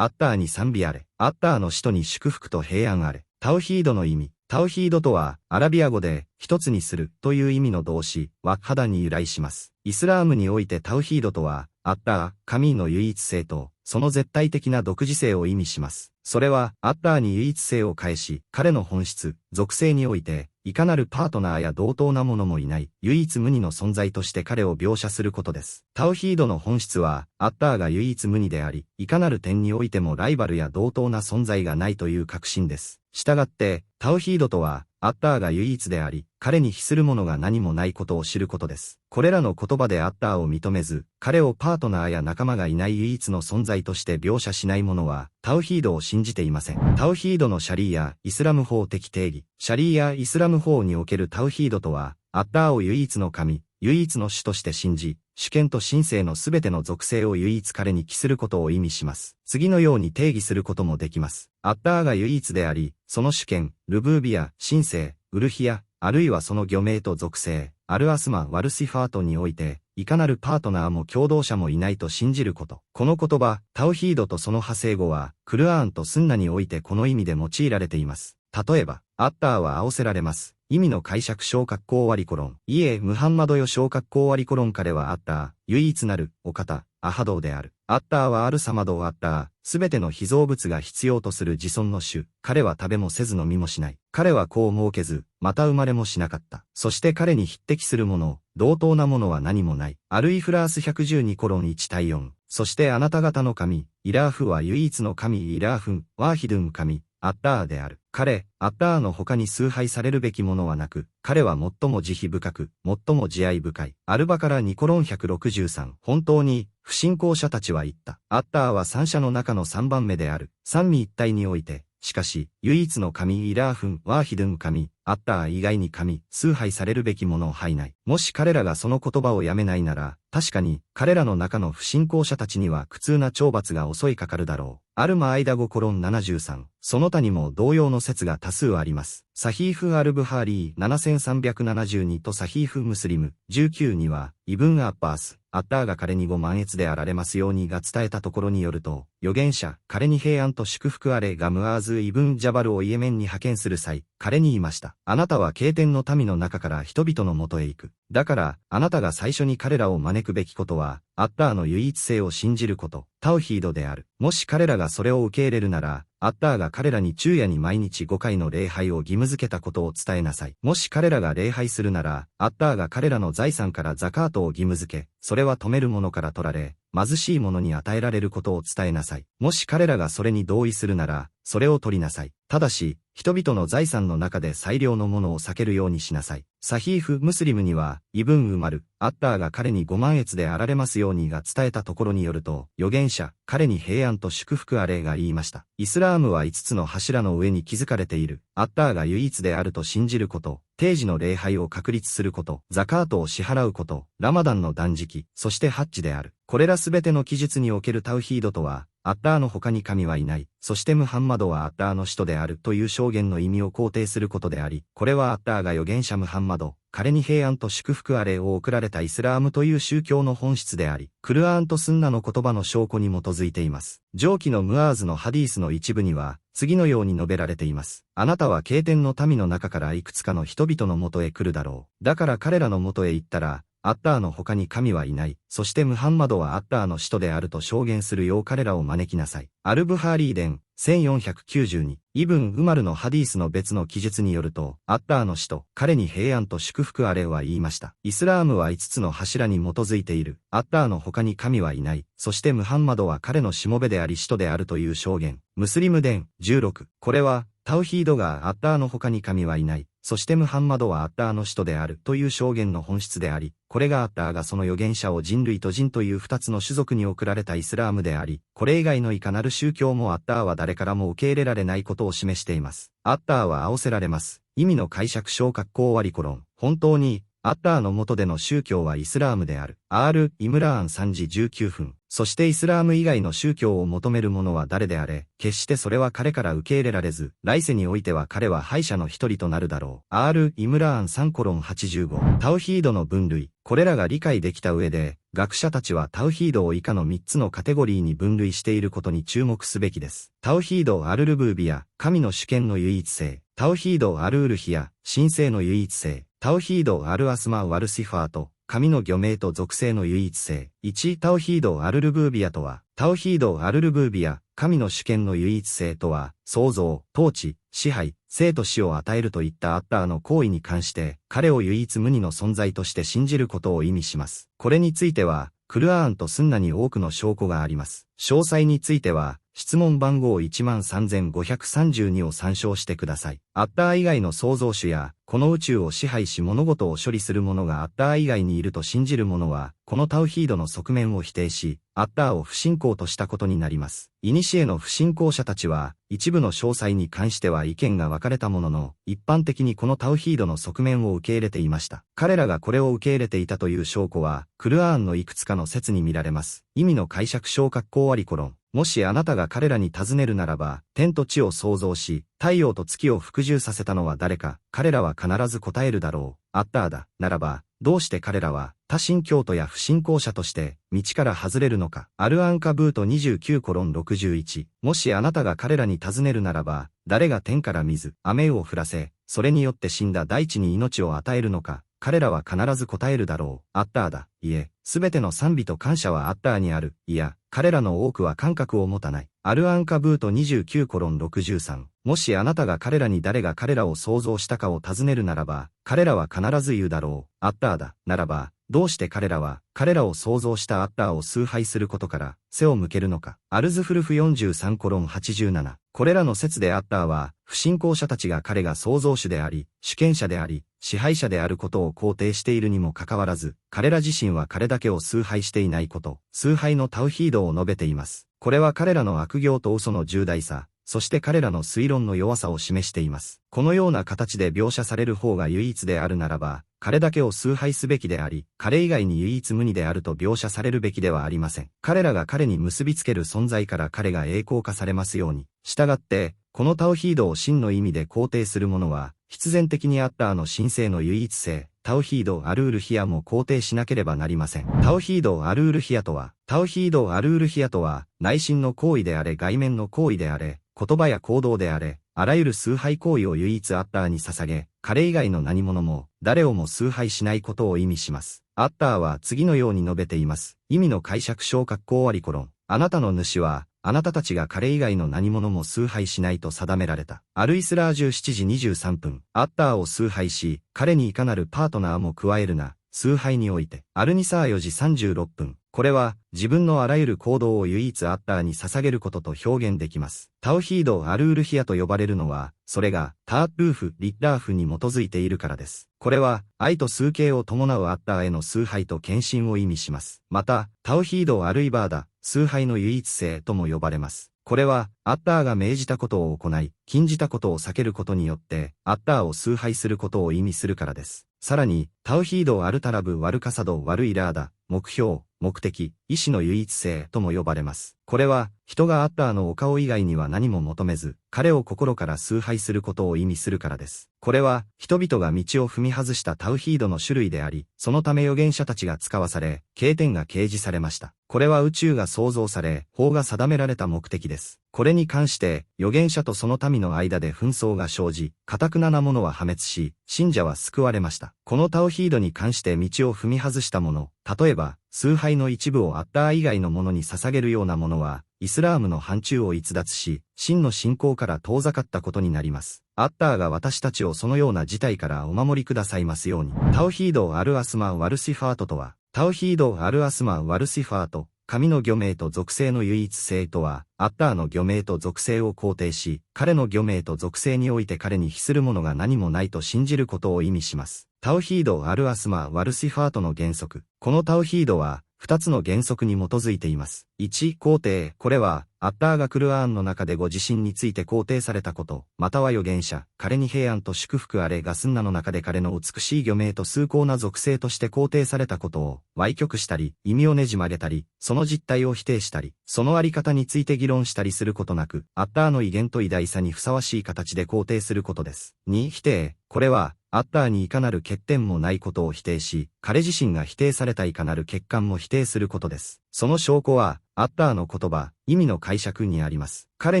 アッターに賛美あれ。アッターの使徒に祝福と平安あれ。タウヒードの意味。タウヒードとは、アラビア語で、一つにするという意味の動詞、ワッハダに由来します。イスラームにおいてタウヒードとは、アッター、神の唯一性と、その絶対的な独自性を意味します。それは、アッターに唯一性を返し、彼の本質、属性において、いかなるパートナーや同等なものもいない、唯一無二の存在として彼を描写することです。タウヒードの本質は、アッターが唯一無二であり、いかなる点においてもライバルや同等な存在がないという確信です。したがって、タウヒードとは、アッターが唯一であり、彼に比するものが何もないことを知ることです。これらの言葉でアッターを認めず、彼をパートナーや仲間がいない唯一の存在として描写しない者は、タウヒードを信じていません。タウヒードのシャリーア、イスラム法的定義。シャリーア、イスラム法におけるタウヒードとは、アッターを唯一の神、唯一の主として信じ、主権と神性のすべての属性を唯一彼に帰することを意味します。次のように定義することもできます。アッターが唯一であり、その主権、ルブービア、神性、ウルヒア、あるいはその魚名と属性、アルアスマ・ワルシファートにおいて、いかなるパートナーも共同者もいないと信じること。この言葉、タウヒードとその派生語は、クルアーンとスンナにおいてこの意味で用いられています。例えば、アッターは仰せられます。意味の解釈小括弧終わりコロン。いえ、ムハンマドよ小括弧終わりコロン彼はアッター、唯一なる、お方、アハドーである。アッターはアルサマドアッター、すべての被造物が必要とする自尊の主。彼は食べもせず飲みもしない。彼は子を設けず、また生まれもしなかった。そして彼に匹敵するもの、同等なものは何もない。アルイフラース112コロン1対4。そしてあなた方の神、イラーフは唯一の神イラーフン、ワーヒドゥン神、アッターである。彼、アッターの他に崇拝されるべきものはなく、彼は最も慈悲深く、最も慈愛深い。アルバから2コロン163。本当に、不信仰者たちは言った。アッターは三者の中の3番目である。三位一体において、しかし、唯一の神イラーフン、ワーヒドゥン神、アッター以外に神、崇拝されるべきものを排ない。もし彼らがその言葉をやめないなら、確かに、彼らの中の不信仰者たちには苦痛な懲罰が襲いかかるだろう。アルマアイダ5コロン73。その他にも同様の説が多数あります。サヒーフ・アルブハーリー7372とサヒーフ・ムスリム19には、イブン・アッバース、アッターが彼にご満悦であられますようにが伝えたところによると、預言者、彼に平安と祝福あれがムアーズ・イブン・ジャバルをイエメンに派遣する際、彼に言いました。あなたは敬天の民の中から人々のもとへ行く。だから、あなたが最初に彼らを招くべきことは、アッターの唯一性を信じること、タウヒードである。もし彼らがそれを受け入れるなら、アッターが彼らに昼夜に毎日5回の礼拝を義務付けたことを伝えなさい。もし彼らが礼拝するなら、アッターが彼らの財産からザカートを義務付け、それは止める者から取られ、貧しい者に与えられることを伝えなさい。もし彼らがそれに同意するなら、それを取りなさい。ただし、人々の財産の中で最良のものを避けるようにしなさい。サヒーフ・ムスリムには、イブン・ウマル、アッターが彼にご満悦であられますようにが伝えたところによると、預言者、彼に平安と祝福あれが言いました。イスラームは5つの柱の上に築かれている。アッターが唯一であると信じること、定時の礼拝を確立すること、ザカートを支払うこと、ラマダンの断食、そしてハッジである。これらすべての記述におけるタウヒードとは、アッターの他に神はいない。そしてムハンマドはアッターの使徒であるという証言の意味を肯定することであり、これはアッターが預言者ムハンマド、彼に平安と祝福あれを贈られたイスラームという宗教の本質であり、クルアーンとスンナの言葉の証拠に基づいています。上記のムアーズのハディースの一部には、次のように述べられています。あなたは敬天の民の中からいくつかの人々のもとへ来るだろう。だから彼らのもとへ行ったら、アッターの他に神はいない。そしてムハンマドはアッターの使徒であると証言するよう彼らを招きなさい。アルブハーリー伝1492。イブン・ウマルのハディースの別の記述によると、アッターの使徒、彼に平安と祝福あれは言いました。イスラームは5つの柱に基づいている。アッターの他に神はいない。そしてムハンマドは彼のしもべであり使徒であるという証言。ムスリム伝16。これは、タウヒードがアッターの他に神はいない。そしてムハンマドはアッターの使徒であるという証言の本質であり、これがアッターがその預言者を人類と人という2つの種族に送られたイスラームであり、これ以外のいかなる宗教もアッターは誰からも受け入れられないことを示しています。アッターは仰せられます。意味の解釈小括弧終わりコロン。本当に、アッターの下での宗教はイスラームである。イムラーン3時19分。そしてイスラーム以外の宗教を求める者は誰であれ、決してそれは彼から受け入れられず、来世においては彼は敗者の一人となるだろう。イムラーン3:85。タウヒードの分類。これらが理解できた上で、学者たちはタウヒードを以下の3つのカテゴリーに分類していることに注目すべきです。タウヒード・アルルブービア、神の主権の唯一性。タウヒード・アルウルヒア、神性の唯一性。タウヒード・アルアスマ・ワルシファート。神の魚名と属性の唯一性。1、タウヒード・アルルブービアとは、タウヒード・アルルブービア、神の主権の唯一性とは、創造、統治、支配、生と死を与えるといったアッターの行為に関して、彼を唯一無二の存在として信じることを意味します。これについては、クルアーンとスンナに多くの証拠があります。詳細については、質問番号13532を参照してください。アッター以外の創造主や、この宇宙を支配し物事を処理する者がアッター以外にいると信じる者は、このタウヒードの側面を否定し、アッターを不信仰としたことになります。古の不信仰者たちは、一部の詳細に関しては意見が分かれたものの、一般的にこのタウヒードの側面を受け入れていました。彼らがこれを受け入れていたという証拠は、クルアーンのいくつかの説に見られます。意味の解釈小括弧終わりコロン。もしあなたが彼らに尋ねるならば、天と地を創造し、太陽と月を服従させたのは誰か、彼らは必ず答えるだろう。アッターだ。ならば、どうして彼らは、多神教徒や不信仰者として、道から外れるのか。アルアンカブート 29:61。もしあなたが彼らに尋ねるならば、誰が天から水、雨を降らせ、それによって死んだ大地に命を与えるのか。彼らは必ず答えるだろう。アッターだ。いえ、すべての賛美と感謝はアッターにある。いや、彼らの多くは感覚を持たない。アルアンカブート 29:63。もしあなたが彼らに誰が彼らを創造したかを尋ねるならば、彼らは必ず言うだろう。アッターだ。ならば、どうして彼らは、彼らを創造したアッターを崇拝することから、背を向けるのか。アルズフルフ 43:87。これらの説でアッターは、不信仰者たちが彼が創造主であり、主権者であり、支配者であることを肯定しているにもかかわらず、彼ら自身は彼だけを崇拝していないこと、崇拝のタウヒードを述べています。これは彼らの悪行と嘘の重大さ、そして彼らの推論の弱さを示しています。このような形で描写される方が唯一であるならば、彼だけを崇拝すべきであり、彼以外に唯一無二であると描写されるべきではありません。彼らが彼に結びつける存在から彼が栄光化されますように。従って、このタウヒードを真の意味で肯定する者は、必然的にアッターの神性の唯一性、タウヒード・アルールヒアも肯定しなければなりません。タウヒード・アルールヒアとは、内心の行為であれ外面の行為であれ、言葉や行動であれ、あらゆる崇拝行為を唯一アッターに捧げ、彼以外の何者も、誰をも崇拝しないことを意味します。アッターは次のように述べています。意味の解釈小括弧終わりコロン。あなたの主は、あなたたちが彼以外の何者も崇拝しないと定められた。アルイスラージュ7時23分。アッターを崇拝し、彼にいかなるパートナーも加えるな。崇拝において。アルニサー4時36分。これは、自分のあらゆる行動を唯一アッターに捧げることと表現できます。タウヒード・アルールヒアと呼ばれるのは、それが、タールーフ・リッラーフに基づいているからです。これは、愛と崇敬を伴うアッターへの崇拝と献身を意味します。また、タウヒード・アルイバーダ、崇拝の唯一性とも呼ばれます。これは、アッターが命じたことを行い、禁じたことを避けることによって、アッターを崇拝することを意味するからです。さらに、タウヒード・アルタラブ・ワルカサド・ワルイラーダ、目標、目的、意志の唯一性とも呼ばれます。これは、人がアッターのお顔以外には何も求めず、彼を心から崇拝することを意味するからです。これは、人々が道を踏み外したタウヒードの種類であり、そのため預言者たちが使わされ、経典が掲示されました。これは宇宙が創造され、法が定められた目的です。これに関して、預言者とその民の間で紛争が生じ、堅な者は破滅し、信者は救われました。このタウヒードに関して道を踏み外した者、例えば、崇拝の一部をアッター以外の者に捧げるようなものは、イスラームの範疇を逸脱し、真の信仰から遠ざかったことになります。アッターが私たちをそのような事態からお守りくださいますように。タウヒード・アルアスマ・ワルシファートとは、タウヒード・アルアスマ・ワルシファート、神の魚名と属性の唯一性とは、アッターの魚名と属性を肯定し、彼の魚名と属性において彼に比するものが何もないと信じることを意味します。タウヒード・アルアスマ・ワルシファートの原則。このタウヒードは、二つの原則に基づいています。1、肯定。これは、アッターがクルアーンの中でご自身について肯定されたこと、または預言者、彼に平安と祝福あれがスンナの中で彼の美しい魚名と崇高な属性として肯定されたことを、歪曲したり、意味をねじ曲げたり、その実態を否定したり、そのあり方について議論したりすることなく、アッターの威厳と偉大さにふさわしい形で肯定することです。2、否定。これは、アッターにいかなる欠点もないことを否定し、彼自身が否定されたいかなる欠陥も否定することです。その証拠は、アッターの言葉、意味の解釈にあります。彼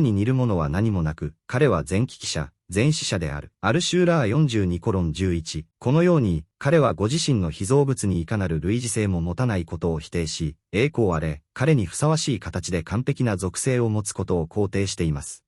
に似るものは何もなく、彼は全聞き者、全視者である。アルシューラー 42:11。このように、彼はご自身の被造物にいかなる類似性も持たないことを否定し、栄光あれ、彼にふさわしい形で完璧な属性を持つことを肯定しています。